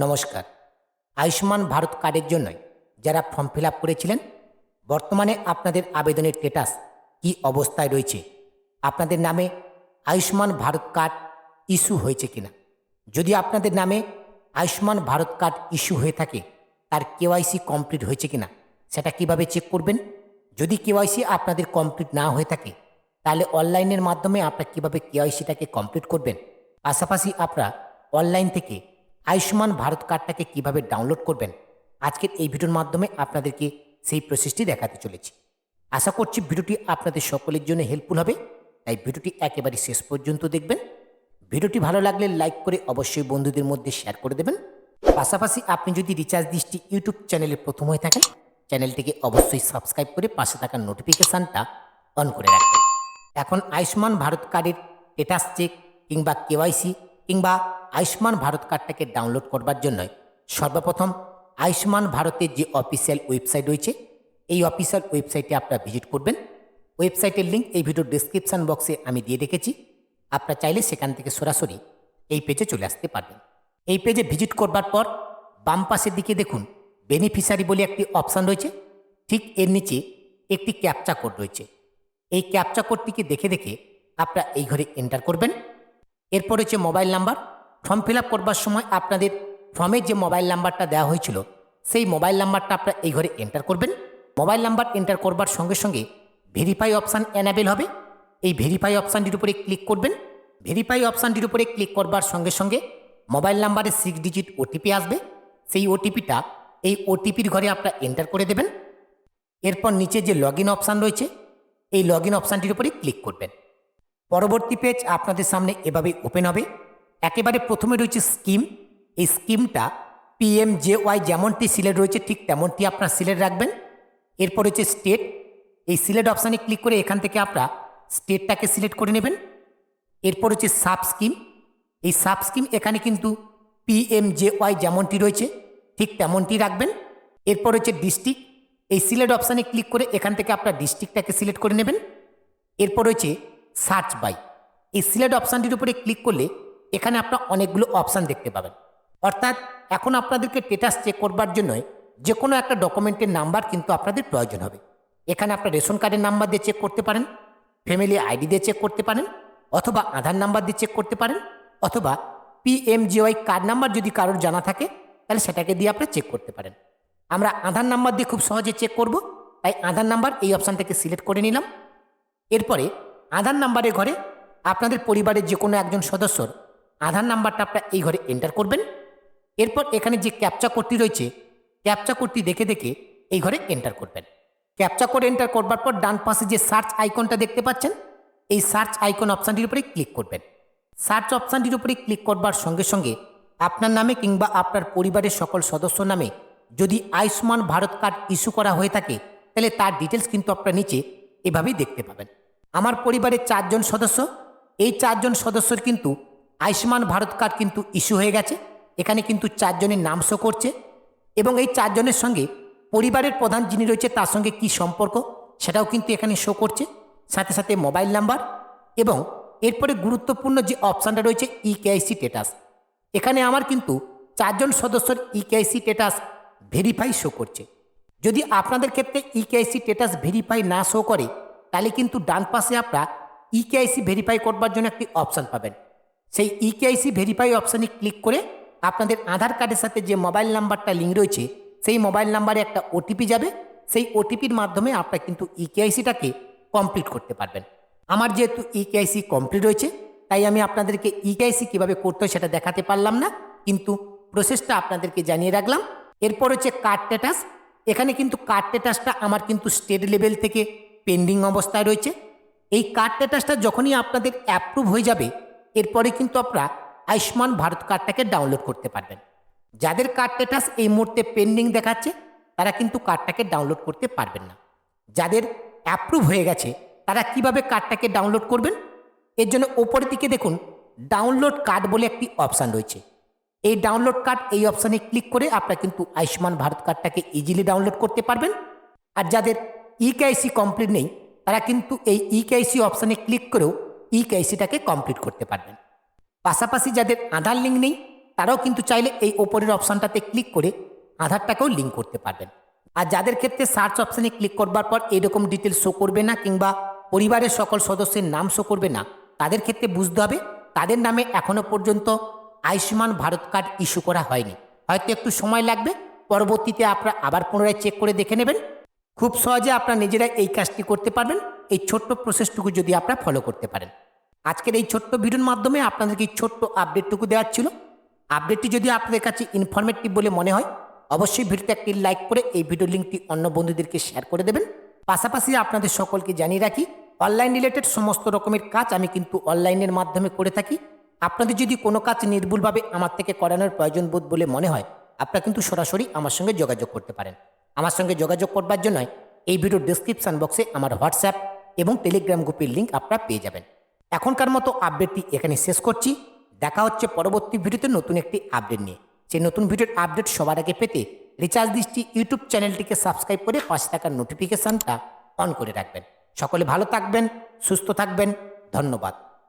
নমস্কার। আয়ুষ্মান ভারত কার্ডের জন্যই যারা ফর্ম ফিল আপ করেছিলেন, বর্তমানে আপনাদের আবেদনের স্ট্যাটাস কী অবস্থায় রয়েছে? আপনাদের নামে আয়ুষ্মান ভারত কার্ড ইস্যু হয়েছে কিনা? যদি আপনাদের নামে আয়ুষ্মান ভারত কার্ড ইস্যু হয়ে থাকে, তার কেওয়াইসি কমপ্লিট হয়েছে কিনা সেটা কিভাবে চেক করবেন? যদি কেওয়াইসি আপনাদের কমপ্লিট না হয়ে থাকে, তাহলে অনলাইনের মাধ্যমে আপনারা কীভাবে কেওয়াইসিটাকে কমপ্লিট করবেন? পাশাপাশি আপনারা অনলাইন থেকে আয়ুষ্মান ভারত কার্ডটাকে কিভাবে ডাউনলোড করবেন, আজকের এই ভিডিওর মাধ্যমে আপনাদেরকে সেই প্রসেসটি দেখাতে চলেছি। আশা করছি ভিডিওটি আপনাদের সকলের জন্য হেল্পফুল হবে, তাই ভিডিওটি একেবারে শেষ পর্যন্ত দেখবেন। ভিডিওটি ভালো লাগলে লাইক করে অবশ্যই বন্ধুদের মধ্যে শেয়ার করে দেবেন। পাশাপাশি আপনি যদি রিচার্জ দৃষ্টি ইউটিউব চ্যানেলে প্রথম হয়ে থাকেন, চ্যানেলটিকে অবশ্যই সাবস্ক্রাইব করে পাশে থাকা নোটিফিকেশানটা অন করে রাখবেন। এখন আয়ুষ্মান ভারত কার্ডের স্ট্যাটাস চেক কিংবা কেওয়াইসি কিংবা আয়ুষ্মান ভারত কার্ডটাকে ডাউনলোড করবার জন্য সর্বপ্রথম আয়ুষ্মান ভারতের যে অফিসিয়াল ওয়েবসাইট রয়েছে, এই অফিসিয়াল ওয়েবসাইটে আপনারা ভিজিট করবেন। ওয়েবসাইটের লিঙ্ক এই ভিডিওর ডেসক্রিপশান বক্সে আমি দিয়ে রেখেছি। আপনারা চাইলে সেখান থেকে সরাসরি এই পেজে চলে আসতে পারবেন। এই পেজে ভিজিট করবার পর বাম পাশের দিকে দেখুন বেনিফিশিয়ারি বলে একটি অপশান রয়েছে। ঠিক এর নিচে একটি ক্যাপচা কোড রয়েছে। এই ক্যাপচা কোডটিকে দেখে দেখে আপনারা এই ঘরে এন্টার করবেন। এরপর হচ্ছে mobile number. Form fill up করবার সময় আপনাদের ফর্মে যে মোবাইল নাম্বারটা দেওয়া হয়েছিল, সেই মোবাইল নাম্বারটা আপনারা এই ঘরে এন্টার করবেন। মোবাইল নাম্বার এন্টার করবার সঙ্গে সঙ্গে ভেরিফাই অপশান এনাবেল হবে। এই ভেরিফাই অপশানটির উপরে ক্লিক করবেন। ভেরিফাই অপশানটির উপরে ক্লিক করবার সঙ্গে সঙ্গে মোবাইল নাম্বারে 6 ডিজিট ওটিপি আসবে। সেই ওটিপিটা এই ওটিপির ঘরে আপনারা এন্টার করে দেবেন। এরপর নিচে যে লগ ইন অপশান রয়েছে, এই লগ ইন অপশানটির উপরে ক্লিক করবেন। পরবর্তী পেজ আপনাদের সামনে এভাবে ওপেন হবে। একেবারে প্রথমে রয়েছে স্কিম। এই স্কিমটা PMJY যেমনটি সিলেক্ট রয়েছে ঠিক তেমনটি আপনারা সিলেক্ট রাখবেন। এরপর হচ্ছে স্টেট। এই সিলেক্ট অপশানে ক্লিক করে এখান থেকে আপনারা স্টেটটাকে সিলেক্ট করে নেবেন। এরপর হচ্ছে সাব স্কিম। এই সাব স্কিম এখানে কিন্তু PMJY যেমনটি রয়েছে ঠিক তেমনটি রাখবেন। এরপর হচ্ছে ডিস্ট্রিক্ট। এই সিলেক্ট অপশানে ক্লিক করে এখান থেকে আপনারা ডিস্ট্রিক্টটাকে সিলেক্ট করে নেবেন। এরপর রয়েছে সার্চ বাই। এই সিলেক্ট অপশানটির উপরে ক্লিক করলে এখানে আপনারা অনেকগুলো অপশান দেখতে পাবেন। অর্থাৎ এখন আপনাদেরকে স্ট্যাটাস চেক করবার জন্য যে কোনো একটা ডকুমেন্টের নাম্বার কিন্তু আপনাদের প্রয়োজন হবে। এখানে আপনার রেশন কার্ডের নাম্বার দিয়ে চেক করতে পারেন, ফ্যামিলি আইডি দিয়ে চেক করতে পারেন, অথবা আধার নাম্বার দিয়ে চেক করতে পারেন, অথবা PMJY কার্ড নাম্বার যদি কারোর জানা থাকে তাহলে সেটাকে দিয়ে আপনারা চেক করতে পারেন। আমরা আধার নাম্বার দিয়ে খুব সহজে চেক করব, তাই আধার নাম্বার এই অপশানটাকে সিলেক্ট করে নিলাম। এরপরে আধার নাম্বারের ঘরে আপনাদের পরিবারের যে কোনো একজন সদস্যর আধার নাম্বারটা আপনারা এই ঘরে এন্টার করবেন। এরপর এখানে যে ক্যাপচা কোডটি রয়েছে, ক্যাপচা কোডটি দেখে দেখে এই ঘরে এন্টার করবেন। ক্যাপচা কোড এন্টার করবার পর ডান পাশে যে সার্চ আইকনটা দেখতে পাচ্ছেন, এই সার্চ আইকন অপশানটির উপরে ক্লিক করবেন। সার্চ অপশানটির উপরে ক্লিক করবার সঙ্গে সঙ্গে আপনার নামে কিংবা আপনার পরিবারের সকল সদস্য নামে যদি আয়ুষ্মান ভারত কার্ড ইস্যু করা হয়ে থাকে, তাহলে তার ডিটেলস কিন্তু আপনার নিচে এভাবেই দেখতে পাবেন। আমার পরিবারের 4 জন সদস্য, এই 4 জন সদস্যর কিন্তু আয়ুষ্মান ভারত কার্ড কিন্তু ইস্যু হয়ে গেছে। এখানে কিন্তু 4 জনের নাম শো করছে এবং এই 4 জনের সঙ্গে পরিবারের প্রধান যিনি রয়েছে তার সঙ্গে কি সম্পর্ক সেটাও কিন্তু এখানে শো করছে, সাথে সাথে মোবাইল নাম্বার এবং এরপরে গুরুত্বপূর্ণ যে অপশানটা রয়েছে EKYC স্ট্যাটাস। এখানে আমার কিন্তু 4 জন সদস্যর EKYC স্ট্যাটাস ভেরিফাই শো করছে। যদি আপনাদের ক্ষেত্রে EKYC স্ট্যাটাস ভেরিফাই না শো করে, তাহলে কিন্তু ডান পাশে আপনারা EKYC ভেরিফাই করবার জন্য একটি অপশান পাবেন। সেই EKYC ভেরিফাই অপশানে ক্লিক করে আপনাদের আধার কার্ডের সাথে যে মোবাইল নাম্বারটা লিঙ্ক রয়েছে, সেই মোবাইল নাম্বারে একটা ওটিপি যাবে। সেই ওটিপির মাধ্যমে আপনারা কিন্তু EKYCটাকে কমপ্লিট করতে পারবেন। আমার যেহেতু EKYC কমপ্লিট রয়েছে, তাই আমি আপনাদেরকে EKYC কীভাবে করতে হয় সেটা দেখাতে পারলাম না, কিন্তু প্রসেসটা আপনাদেরকে জানিয়ে রাখলাম। এরপর হচ্ছে কার্ড স্ট্যাটাস। এখানে কিন্তু কার্ড স্ট্যাটাসটা আমার কিন্তু স্টেট লেভেল থেকে পেন্ডিং অবস্থায় রয়েছে। এই কার্ড স্ট্যাটাসটা যখনই আপনাদের অ্যাপ্রুভ হয়ে যাবে, এরপরে কিন্তু আপনারা আয়ুষ্মান ভারত কার্ডটাকে ডাউনলোড করতে পারবেন। যাদের কার্ড স্ট্যাটাস এই মুহূর্তে পেন্ডিং দেখাচ্ছে, তারা কিন্তু কার্ডটাকে ডাউনলোড করতে পারবেন না। যাদের অ্যাপ্রুভ হয়ে গেছে তারা কিভাবে কার্ডটাকে ডাউনলোড করবেন, এর জন্য ওপরের দিকে দেখুন ডাউনলোড কার্ড বলে একটি অপশান রয়েছে। এই ডাউনলোড কার্ড এই অপশানে ক্লিক করে আপনারা কিন্তু আয়ুষ্মান ভারত কার্ডটাকে ইজিলি ডাউনলোড করতে পারবেন। আর যাদের EKYC কমপ্লিট নেই, তারা কিন্তু এই EKYC অপশানে ক্লিক করেও EKYCটাকে কমপ্লিট করতে পারবেন। পাশাপাশি যাদের আধার লিঙ্ক নেই, তারাও কিন্তু চাইলে এই ওপরের অপশানটাতে ক্লিক করে আধারটাকেও লিঙ্ক করতে পারবেন। আর যাদের ক্ষেত্রে সার্চ অপশানে ক্লিক করবার পর এরকম ডিটেলস শো করবে না কিংবা পরিবারের সকল সদস্যের নাম শো করবে না, তাদের ক্ষেত্রে বুঝতে হবে তাদের নামে এখনো পর্যন্ত আয়ুষ্মান ভারত কার্ড ইস্যু করা হয়নি। হয়তো একটু সময় লাগবে, পরবর্তীতে আপনারা আবার পুনরায় চেক করে দেখে নেবেন। খুব সহজে আপনারা নিজেরাই এই কাজটি করতে পারবেন, এই ছোট্ট প্রসেসটুকু যদি আপনারা ফলো করতে পারেন। আজকের এই ছোট্ট ভিডিওর মাধ্যমে আপনাদেরকে এই ছোট্ট আপডেটটুকু দেওয়ার ছিল। আপডেটটি যদি আপনাদের কাছে ইনফরমেটিভ বলে মনে হয়, অবশ্যই ভিডিওতে একটি লাইক করে এই ভিডিও লিঙ্কটি অন্য বন্ধুদেরকে শেয়ার করে দেবেন। পাশাপাশি আপনাদের সকলকে জানিয়ে রাখি, অনলাইন রিলেটেড সমস্ত রকমের কাজ আমি কিন্তু অনলাইনের মাধ্যমে করে থাকি। আপনাদের যদি কোনো কাজ নির্ভুলভাবে আমার থেকে করানোর প্রয়োজন বোধ বলে মনে হয়, আপনারা কিন্তু সরাসরি আমার সঙ্গে যোগাযোগ করতে পারেন। আমার সঙ্গে যোগাযোগ করবার জন্য এই ভিডিওর ডেসক্রিপশন বক্সে আমার হোয়াটসঅ্যাপ এবং টেলিগ্রাম গ্রুপের লিঙ্ক আপনারা পেয়ে যাবেন। এখনকার মতো আপডেটটি এখানে শেষ করছি। দেখা হচ্ছে পরবর্তী ভিডিওতে নতুন একটি আপডেট নিয়ে। সেই নতুন ভিডিওর আপডেট সবার আগে পেতে রিচার্জ দৃষ্টি ইউটিউব চ্যানেলটিকে সাবস্ক্রাইব করে পাশে থাকা নোটিফিকেশানটা অন করে রাখবেন। সকলে ভালো থাকবেন, সুস্থ থাকবেন। ধন্যবাদ।